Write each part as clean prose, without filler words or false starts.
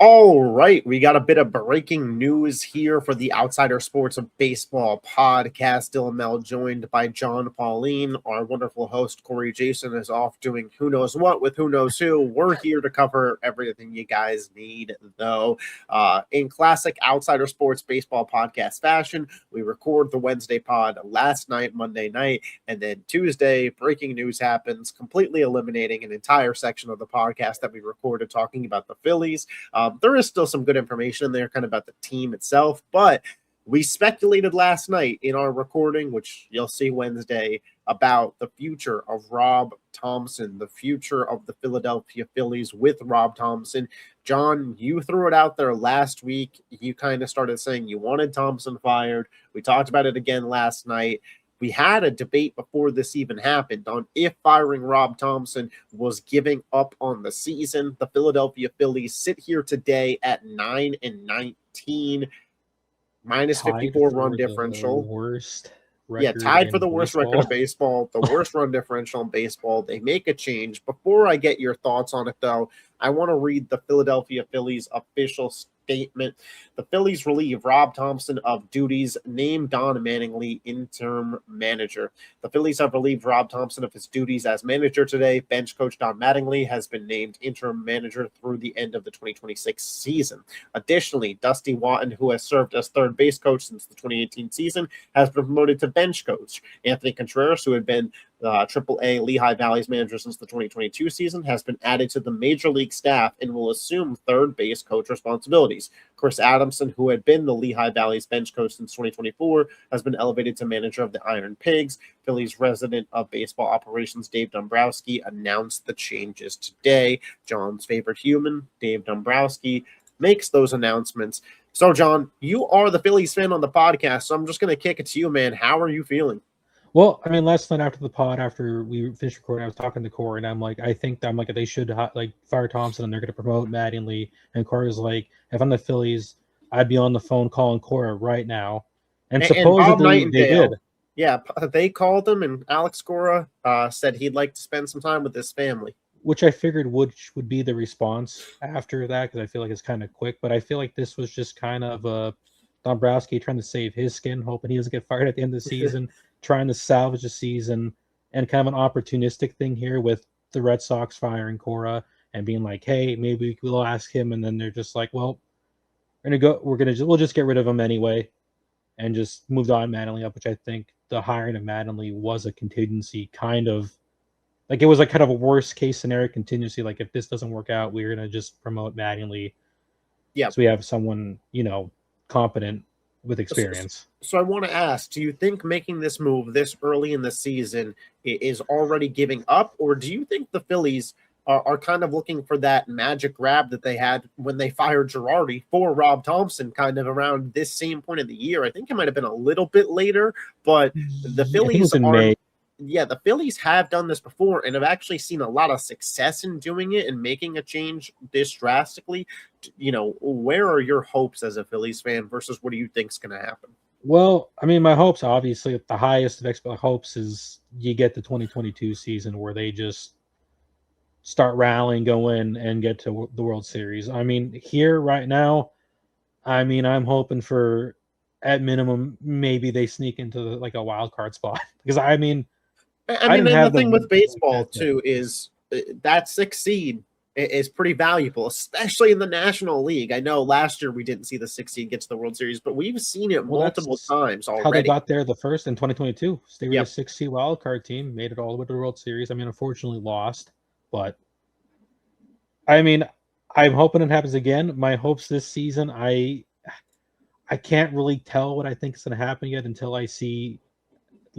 All right, we got a bit of breaking news here for the Outsider Sports of Baseball podcast. Dylan Mel joined by John Pauline. Our wonderful host, Corey Jason, is off doing who knows what with who knows who. We're here to cover everything you guys need, though. In classic Outsider Sports Baseball podcast fashion, we record the Wednesday pod last night, Monday night, and then Tuesday, breaking news happens, completely eliminating an entire section of the podcast that we recorded talking about the Phillies. There is still some good information in there kind of about the team itself, but we speculated last night in our recording, which you'll see Wednesday, about the future of Rob Thomson, the future of the Philadelphia Phillies with Rob Thomson. John, you threw it out there last week. You kind of started saying you wanted Thomson fired. We talked about it again last night. We had a debate before this even happened on if firing Rob Thomson was giving up on the season. The Philadelphia Phillies sit here today at 9-19, minus 54 run differential. Worst record tied for the worst record of baseball, the worst run differential in baseball. They make a change. Before I get your thoughts on it, though, I want to read the Philadelphia Phillies official statement. The Phillies relieve Rob Thomson of duties, name Don Mattingly interim manager. The Phillies have relieved Rob Thomson of his duties as manager today. Bench coach Don Mattingly has been named interim manager through the end of the 2026 season. Additionally, Dusty Watton, who has served as third base coach since the 2018 season, has been promoted to bench coach. Anthony Contreras, who had been AAA Lehigh Valley's manager since the 2022 season, has been added to the major league staff and will assume third base coach responsibilities. Chris Adamson, who had been the Lehigh Valley's bench coach since 2024, has been elevated to manager of the Iron Pigs. Phillies resident of baseball operations Dave Dombrowski announced the changes today. John's favorite human, Dave Dombrowski, makes those announcements. So, John, you are the Phillies fan on the podcast, so I'm just going to kick it to you, man. How are you feeling? Well, I mean, last night after the pod, after we finished recording, I was talking to Corey, and I'm like, I think they should fire Thomson, and they're going to promote Mattingly. And Corey's like, if I'm the Phillies, I'd be on the phone calling Cora right now. And supposedly they did. Yeah, they called him, and Alex Cora said he'd like to spend some time with his family. Which I figured would be the response after that, because I feel like it's kind of quick. But I feel like this was just kind of Dombrowski trying to save his skin, hoping he doesn't get fired at the end of the season. Trying to salvage the season, and kind of an opportunistic thing here with the Red Sox firing Cora and being like, hey, maybe we'll ask him, and then they're just like, well, we'll just get rid of him anyway, and just moved on Mattingly up, which I think the hiring of Mattingly was a contingency, kind of like it was like kind of a worst case scenario contingency. Like if this doesn't work out, we're gonna just promote Mattingly. Yeah, so we have someone competent with experience. So I want to ask, do you think making this move this early in the season is already giving up, or do you think the Phillies are kind of looking for that magic grab that they had when they fired Girardi for Rob Thomson kind of around this same point of the year? I think it might have been a little bit later, but the Phillies May. Yeah, the Phillies have done this before and have actually seen a lot of success in doing it and making a change this drastically. Where are your hopes as a Phillies fan versus what do you think is going to happen? Well, I mean, my hopes, obviously, the highest of hopes is you get the 2022 season where they just start rallying, go in, and get to the World Series. I mean, here right now, I'm hoping for, at minimum, maybe they sneak into a wild card spot. Because, and the thing with baseball, too, is that 6th seed is pretty valuable, especially in the National League. I know last year we didn't see the 6th seed get to the World Series, but we've seen it multiple times already. How they got there the first in 2022. So they were a 6th seed wild card team, made it all the way to the World Series. Unfortunately lost, but I'm hoping it happens again. My hopes this season, I can't really tell what I think is going to happen yet until I see.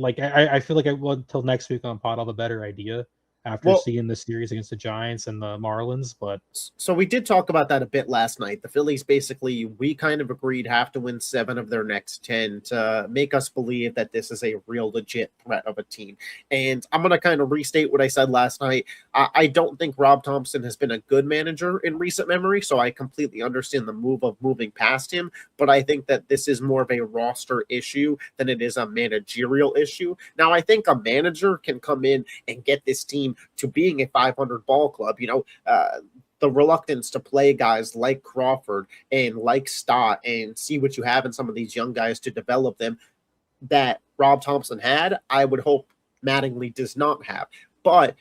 I feel like I will until next week on pod. I'll have a better idea after seeing the series against the Giants and the Marlins. But so we did talk about that a bit last night. The Phillies basically, we kind of agreed, have to win 7 of their next 10 to make us believe that this is a real legit threat of a team. And I'm going to kind of restate what I said last night. I don't think Rob Thomson has been a good manager in recent memory, so I completely understand the move of moving past him. But I think that this is more of a roster issue than it is a managerial issue. Now, I think a manager can come in and get this team to being a 500 ball club. the reluctance to play guys like Crawford and like Stott and see what you have in some of these young guys to develop them that Rob Thomson had, I would hope Mattingly does not have. But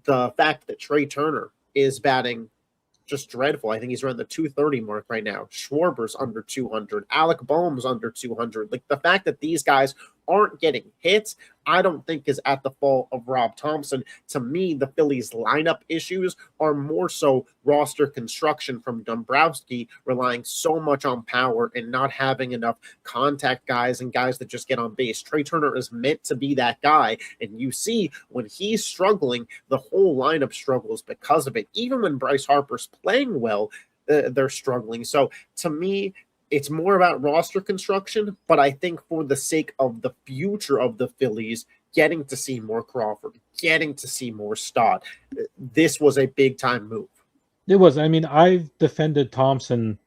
the fact that Trea Turner is batting just dreadful. I think he's around the 230 mark right now. Schwarber's under 200. Alec Boehm's under 200. Like, the fact that these guys aren't getting hits, I don't think is at the fault of Rob Thomson. To me, the Phillies lineup issues are more so roster construction from Dombrowski, relying so much on power and not having enough contact guys and guys that just get on base. Trea Turner is meant to be that guy, and you see when he's struggling, the whole lineup struggles because of it. Even when Bryce Harper's playing well, they're struggling. So to me, it's more about roster construction, but I think for the sake of the future of the Phillies, getting to see more Crawford, getting to see more Stott, this was a big-time move. It was. I mean, I've defended Thomson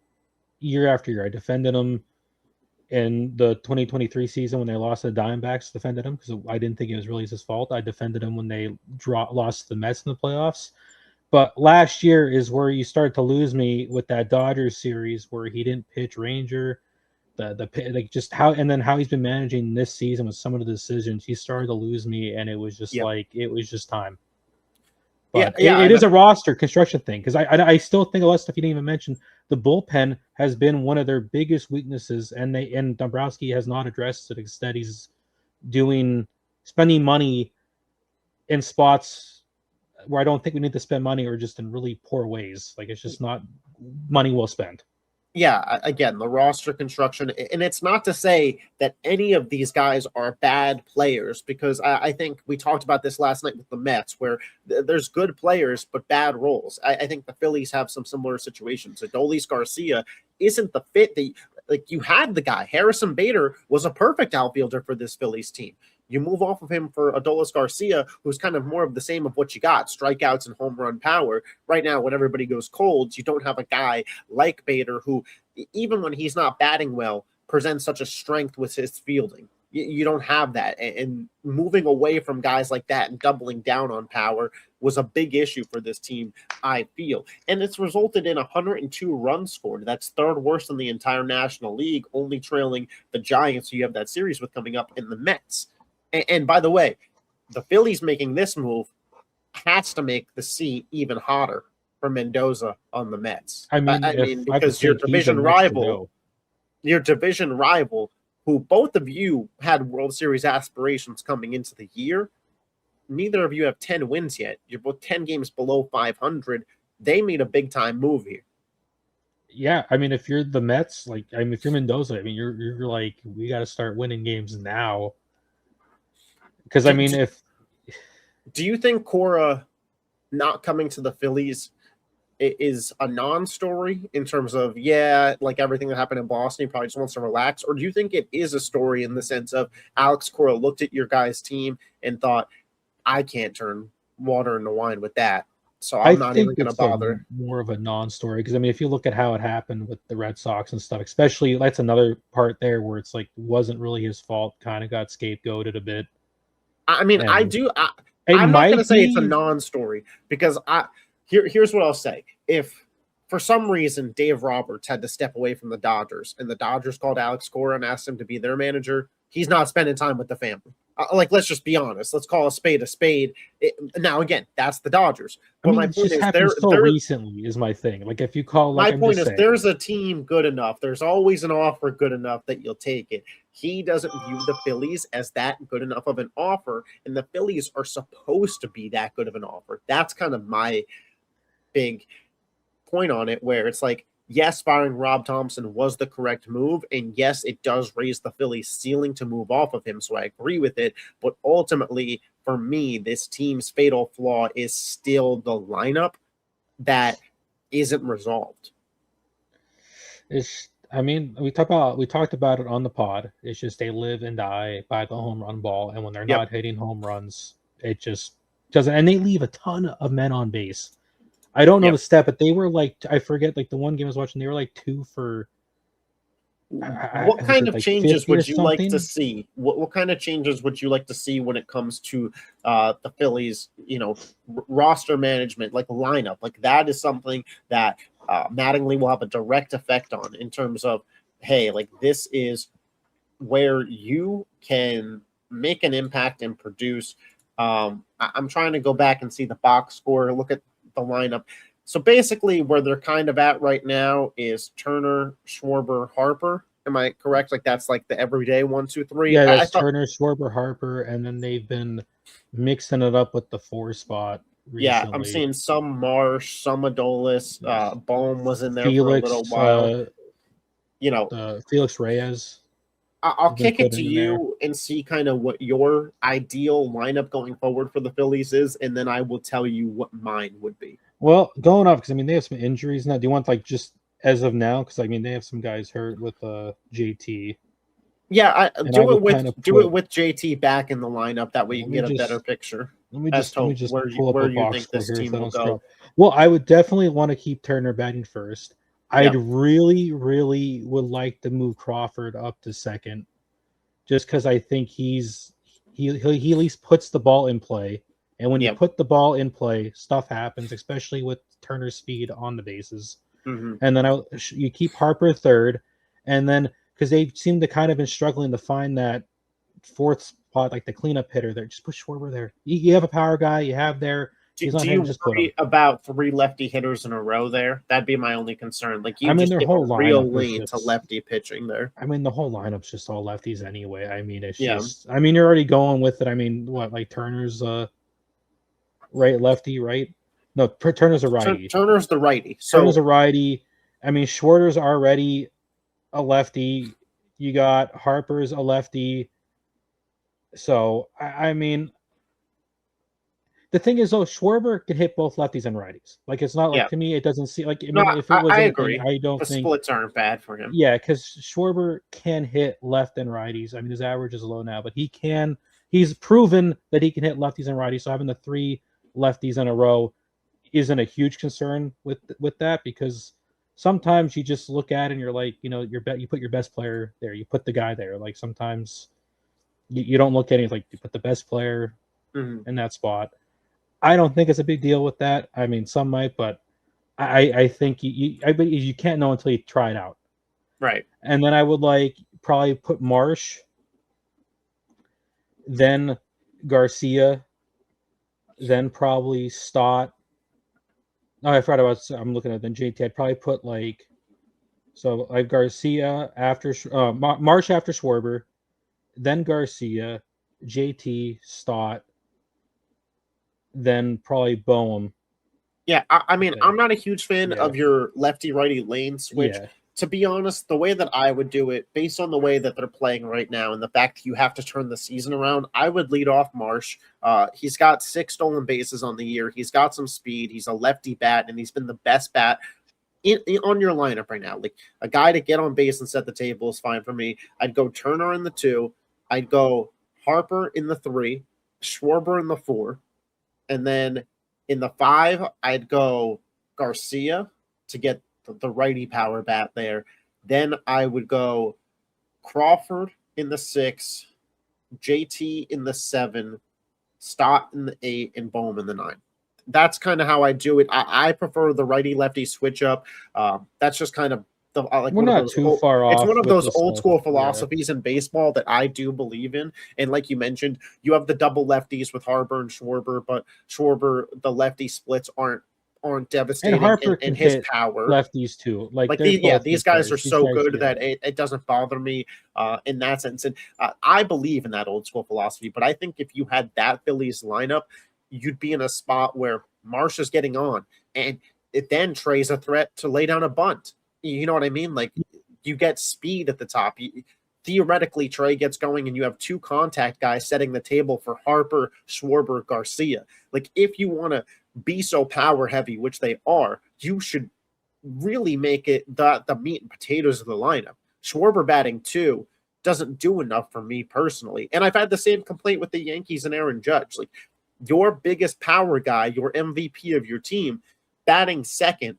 year after year. I defended him in the 2023 season when they lost the Diamondbacks, defended him because I didn't think it was really his fault. I defended him when they lost the Mets in the playoffs. But last year is where you start to lose me with that Dodgers series where he didn't pitch Ranger, like just how he's been managing this season with some of the decisions. He started to lose me, and it was just it was just time. But it is a roster construction thing because I still think a lot of stuff you didn't even mention. The bullpen has been one of their biggest weaknesses, and Dombrowski has not addressed it. Instead, he's spending money in spots where I don't think we need to spend money, or just in really poor ways. Like, it's just not money well spent. Yeah, again, the roster construction, and it's not to say that any of these guys are bad players, because I think we talked about this last night with the Mets, where there's good players but bad roles. I think the Phillies have some similar situations. Adolis Garcia isn't the fit that, like, you had the guy. Harrison Bader was a perfect outfielder for this Phillies team. You move off of him for Adolis Garcia, who's kind of more of the same of what you got, strikeouts and home run power. Right now, when everybody goes cold, you don't have a guy like Bader who, even when he's not batting well, presents such a strength with his fielding. You don't have that. And moving away from guys like that and doubling down on power was a big issue for this team, I feel. And it's resulted in 102 runs scored. That's third worst in the entire National League, only trailing the Giants, who you have that series with coming up, in the Mets. And by the way, the Phillies making this move has to make the seat even hotter for Mendoza on the Mets. I mean, because your division rival, who both of you had World Series aspirations coming into the year, neither of you have 10 wins yet. You're both 10 games below 500. They made a big-time move here. Yeah, I mean, if you're the Mets, if you're Mendoza, I mean, you're like, we got to start winning games now. Because, I mean, do you think Cora not coming to the Phillies is a non-story in terms of, like everything that happened in Boston, he probably just wants to relax? Or do you think it is a story in the sense of Alex Cora looked at your guys' team and thought, I can't turn water into wine with that, so I'm not even going to bother? More of a non-story, because, I mean, if you look at how it happened with the Red Sox and stuff, especially, that's another part there where it's like, wasn't really his fault, kind of got scapegoated a bit. I mean, I'm not going to say it's a non-story, because here's what I'll say. If for some reason Dave Roberts had to step away from the Dodgers and the Dodgers called Alex Cora and asked him to be their manager, he's not spending time with the family. Let's just be honest. Let's call a spade a spade. Now, again, that's the Dodgers. But my point is, recently is my thing. Like, if you call, my point is, there's a team good enough. There's always an offer good enough that you'll take it. He doesn't view the Phillies as that good enough of an offer, and the Phillies are supposed to be that good of an offer. That's kind of my big point on it, where it's like, yes, firing Rob Thomson was the correct move, and yes, it does raise the Phillies' ceiling to move off of him, so I agree with it. But ultimately, for me, this team's fatal flaw is still the lineup that isn't resolved. I mean, we talked about it on the pod. It's just they live and die by the home run ball, and when they're not hitting home runs, it just doesn't. And they leave a ton of men on base. I don't know the stat, but they were like, I forget, like the one game I was watching, they were like 2 for What Is kind it of like changes 50 or would you like to something? see? What kind of changes would you like to see when it comes to the Phillies, roster management, like lineup? Like that is something that Mattingly will have a direct effect on in terms of, hey, like this is where you can make an impact and produce. I'm trying to go back and see the box score, look at the lineup. So basically, where they're kind of at right now is Turner, Schwarber, Harper. Am I correct? Like that's like the everyday 1, 2, 3. Yeah, I that's thought, Turner, Schwarber, Harper, and then they've been mixing it up with the 4 spot yeah, I'm recently. seeing some Marsh, some Adolis. Bohm was in there for a little Felix, while. You know, Felix Reyes I'll has been kick it put to in there. you and see kind of what your ideal lineup going forward for the Phillies is, and then I will tell you what mine would be. Well, going off because I mean they have some injuries now. Do you want like just as of now? Because I mean they have some guys hurt with JT, Yeah, and I would kind of do put. it with JT back in the lineup. That way you Let can me get a better just picture let me as just let me to just pull up where a you box think score this here team so I will don't go. screw up. Well, I would definitely want to keep Turner batting first. I'd Yeah, really, really would like to move Crawford up to second, just because I think he at least puts the ball in play. And when you yeah. put the ball in play, stuff happens, especially with Turner's speed on the bases. Hmm. And then you keep Harper third, and then because they seem to kind of been struggling to find that fourth spot, like the cleanup hitter there, just put Schwarber there. You have a power guy, you have there. He's not Do hitting, you just put him. worry about 3 lefty hitters in a row there? That'd be my only concern. Like I you mean, just their give a whole real lineup is lane to just. lefty pitching there. I mean, the whole lineup's just all lefties anyway. I mean, it's Yeah. just. I mean, you're already going with it. I mean, what like Turner's right lefty, right? No, Turner's a righty. Turner's the righty. Turner's So a righty. I mean, Schwarter's already a lefty. You got Harper's a lefty. So I mean, the thing is, though, Schwarber can hit both lefties and righties. Like it's not like yeah. to me, it doesn't seem like. I No, mean, if it was I anything, agree. I don't The think. splits aren't bad for him. Yeah, because Schwarber can hit left and righties. I mean, his average is low now, but he can. He's proven that he can hit lefties and righties. So having the 3 lefties in a row isn't a huge concern with that because sometimes you just look at it and you're like, you put your best player there, you put the guy there. Like sometimes you don't look at it like you put the best player Hmm. in that spot. I don't think it's a big deal with that. I mean, some might, but I think you can't know until you try it out. Right. And then I would like probably put Marsh, then Garcia, then probably Stott. No, I forgot about. I'm looking at then JT. I'd probably put like Garcia after Marsh after Schwarber, then Garcia, JT, Stott, then probably Boehm. Yeah, I mean, Then I'm not a huge fan yeah, of your lefty righty lane switch. yeah, To be honest, the way that I would do it, based on the way that they're playing right now and the fact that you have to turn the season around, I would lead off Marsh. He's got 6 stolen bases on the year. He's got some speed. He's a lefty bat, and he's been the best bat on your lineup right now. Like a guy to get on base and set the table is fine for me. I'd go Turner in the 2. I'd go Harper in the 3, Schwarber in the 4, and then in the 5, I'd go Garcia to get the righty power bat there. Then I would go Crawford in the 6, JT in the 7, Stott in the 8, and Bohm in the 9. That's kind of how I do it. I prefer the righty lefty switch up. That's just kind of like we're one of not those. too far It's off one of with those this old stuff. school Yeah, philosophies in baseball that I do believe in. And like you mentioned, you have the double lefties with Harper and Schwarber, but Schwarber, the lefty splits aren't and devastating Harper in can his hit power. lefties too. Like Like they're both these good guys are players. These so guys, good yeah. that it doesn't bother me in that sense. And I believe in that old school philosophy. But I think if you had that Phillies lineup, you'd be in a spot where Marsh is getting on, and then Trea's a threat to lay down a bunt. You know what I mean? Like you get speed at the top. Theoretically, Trea gets going, and you have 2 contact guys setting the table for Harper, Schwarber, Garcia. Like if you want to be so power heavy, which they are, you should really make it the meat and potatoes of the lineup. Schwarber batting 2 doesn't do enough for me personally. And I've had the same complaint with the Yankees and Aaron Judge. Like your biggest power guy, your MVP of your team, batting second.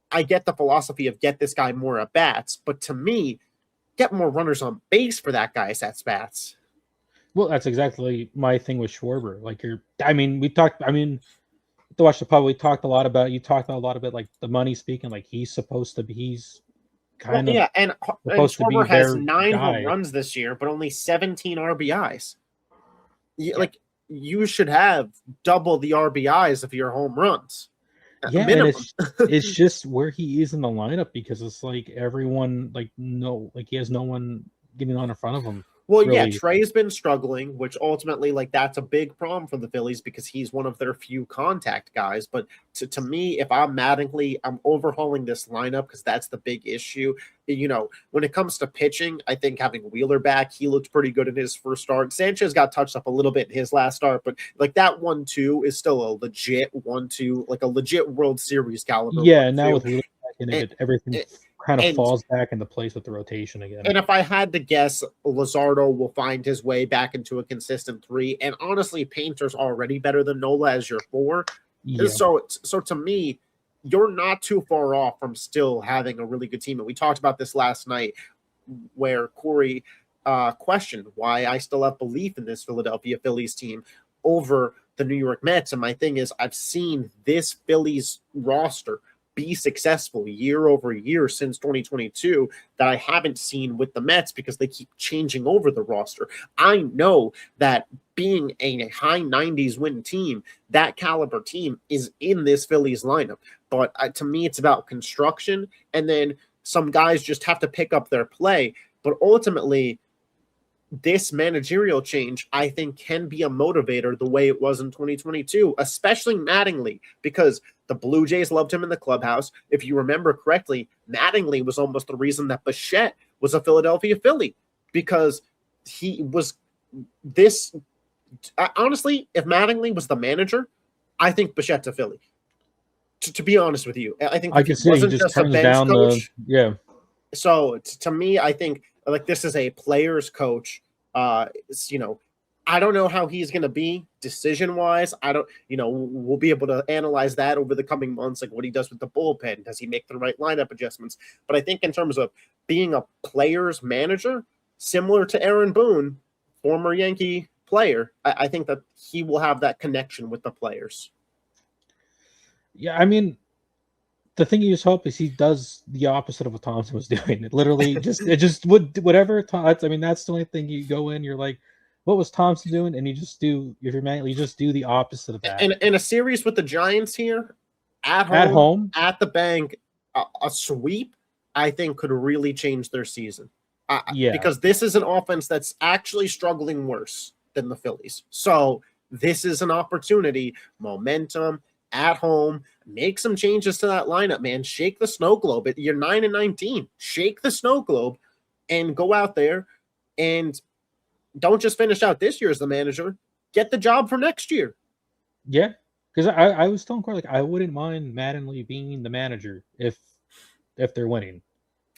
I get the philosophy of get this guy more at bats, but to me, get more runners on base for that guy's at bats. Well, that's exactly my thing with Schwarber. Like to watch the pub, we talked a lot about, you talked a lot about like the money speaking, like he's Well, kind of yeah, and supposed to be Schwarber has their 9 home guy. runs this year, but only 17 RBIs. Yeah. Like, you should have double the RBIs of your home runs. Yeah, Minimum. and it's just where he is in the lineup, because it's like everyone he has no one getting on in front of him. Well, really. yeah, Trea's been struggling, which ultimately, like, that's a big problem for the Phillies because he's one of their few contact guys. But to me, if I'm Mattingly, I'm overhauling this lineup because that's the big issue. You know, when it comes to pitching, I think having Wheeler back, he looked pretty good in his first start. Sanchez got touched up a little bit in his last start, but like that 1-2 is still a legit 1-2, like a legit World Series caliber. Yeah, now with Wheeler back in it, everything kind of falls back into place with the rotation again. And if I had to guess, Luzardo will find his way back into a consistent 3. And honestly, Painter's already better than Nola as your 4. Yeah. So to me, you're not too far off from still having a really good team. And we talked about this last night where Corey questioned why I still have belief in this Philadelphia Phillies team over the New York Mets. And my thing is, I've seen this Phillies roster be successful year over year since 2022 that I haven't seen with the Mets because they keep changing over the roster. I know that being a high 90s win team, that caliber team is in this Phillies lineup. But to me, it's about construction, and then some guys just have to pick up their play. But ultimately, this managerial change, I think, can be a motivator the way it was in 2022, especially Mattingly, because the Blue Jays loved him in the clubhouse. If you remember correctly, Mattingly was almost the reason that Bichette was a Philadelphia Philly, because he was this. Honestly, if Mattingly was the manager, I think Bichette's a Philly. To be honest with you, I think he wasn't just a bench coach. So to me, I think like this is a player's coach. You know, I don't know how he's going to be decision-wise. I don't, we'll be able to analyze that over the coming months, like what he does with the bullpen. Does he make the right lineup adjustments? But I think in terms of being a player's manager, similar to Aaron Boone, former Yankee player, I think that he will have that connection with the players. Yeah, I mean, the thing you just hope is he does the opposite of what Thomson was doing. It literally whatever. I mean, that's the only thing. You go in, you're like, what was Thomson doing? And you just do, if you're mad, you just do the opposite of that. And in a series with the Giants here, at home, at the bank, a sweep, I think could really change their season. Because this is an offense that's actually struggling worse than the Phillies. So this is an opportunity, momentum, at home, make some changes to that lineup, man. Shake the snow globe. You're 9-19. Shake the snow globe and go out there and don't just finish out this year as the manager. Get the job for next year. Yeah, because I was telling Corey, like, I wouldn't mind Mattingly being the manager if they're winning.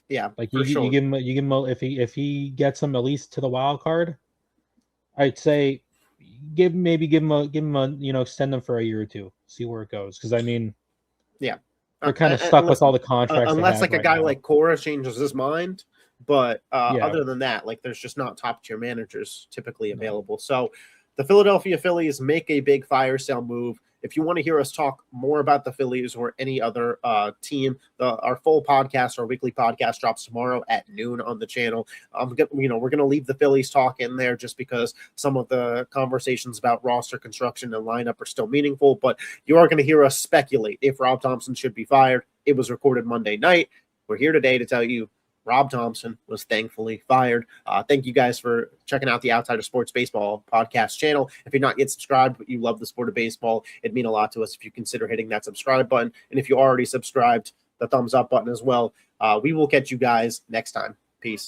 Yeah, like you give him if he gets them at least to the wild card, I'd say give him a extend them for a year or two, see where it goes. Because I mean, yeah, they're kind of stuck with all the contracts. Unless like a guy like Cora changes his mind, but other than that, like there's just not top tier managers typically available. So the Philadelphia Phillies make a big fire sale move. If you want to hear us talk more about the Phillies or any other team, our full podcast, our weekly podcast drops tomorrow at noon on the channel. We're going to leave the Phillies talk in there just because some of the conversations about roster construction and lineup are still meaningful, but you are going to hear us speculate if Rob Thomson should be fired. It was recorded Monday night. We're here today to tell you Rob Thomson was thankfully fired. Thank you guys for checking out the Outsider Sports Baseball podcast channel. If you're not yet subscribed, but you love the sport of baseball, it'd mean a lot to us if you consider hitting that subscribe button. And if you already subscribed, the thumbs up button as well. We will catch you guys next time. Peace.